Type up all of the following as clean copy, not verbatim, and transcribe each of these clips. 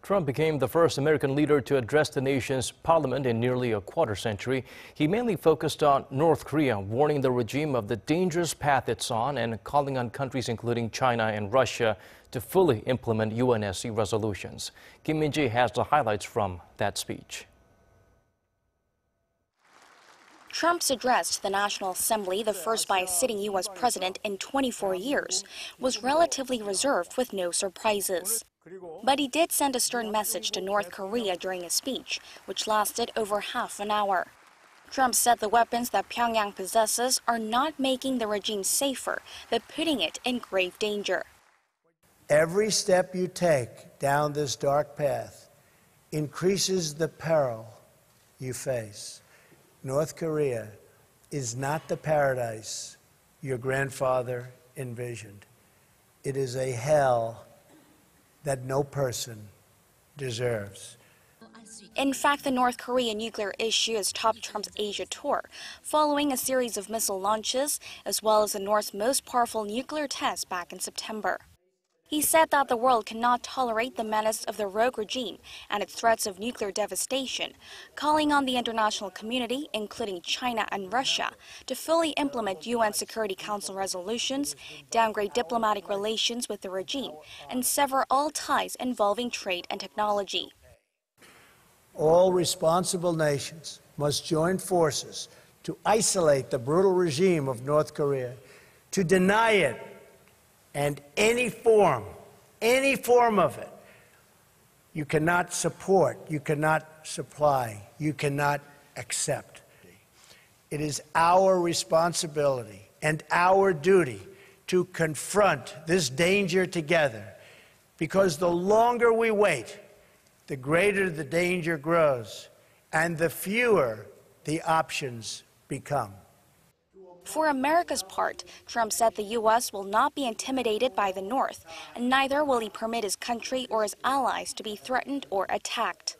Trump became the first American leader to address the nation's parliament in nearly a quarter century. He mainly focused on North Korea, warning the regime of the dangerous path it's on and calling on countries including China and Russia to fully implement UNSC resolutions. Kim Min-ji has the highlights from that speech. Trump's address to the National Assembly, the first by a sitting U.S. president in 24 years, was relatively reserved with no surprises. But he did send a stern message to North Korea during his speech, which lasted over half an hour. Trump said the weapons that Pyongyang possesses are not making the regime safer, but putting it in grave danger. Every step you take down this dark path increases the peril you face. North Korea is not the paradise your grandfather envisioned. It is a hell that no person deserves. In fact, the North Korean nuclear issue has topped Trump's Asia tour, following a series of missile launches, as well as the North's most powerful nuclear test back in September. He said that the world cannot tolerate the menace of the rogue regime and its threats of nuclear devastation, calling on the international community, including China and Russia, to fully implement UN Security Council resolutions, downgrade diplomatic relations with the regime, and sever all ties involving trade and technology. All responsible nations must join forces to isolate the brutal regime of North Korea, to deny it and any form of it, you cannot support, you cannot supply, you cannot accept. It is our responsibility and our duty to confront this danger together, because the longer we wait, the greater the danger grows and the fewer the options become. For America's part, Trump said the U.S. will not be intimidated by the North, and neither will he permit his country or his allies to be threatened or attacked.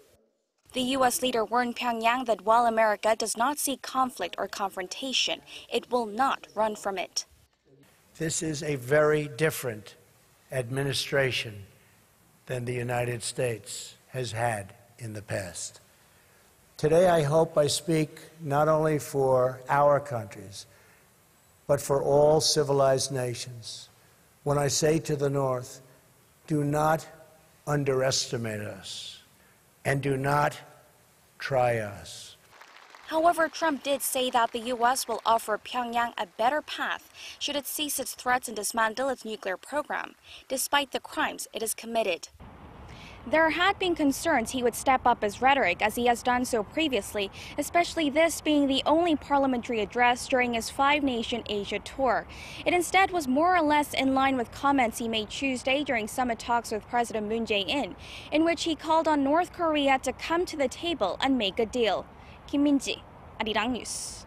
The U.S. leader warned Pyongyang that while America does not seek conflict or confrontation, it will not run from it. This is a very different administration than the United States has had in the past. Today, I hope I speak not only for our countries, but for all civilized nations when I say to the North, do not underestimate us and do not try us. However, Trump did say that the U.S. will offer Pyongyang a better path should it cease its threats and dismantle its nuclear program, despite the crimes it has committed. There had been concerns he would step up his rhetoric, as he has done so previously, especially this being the only parliamentary address during his five-nation Asia tour. It instead was more or less in line with comments he made Tuesday during summit talks with President Moon Jae-in, in which he called on North Korea to come to the table and make a deal. Kim Min-ji, Arirang News.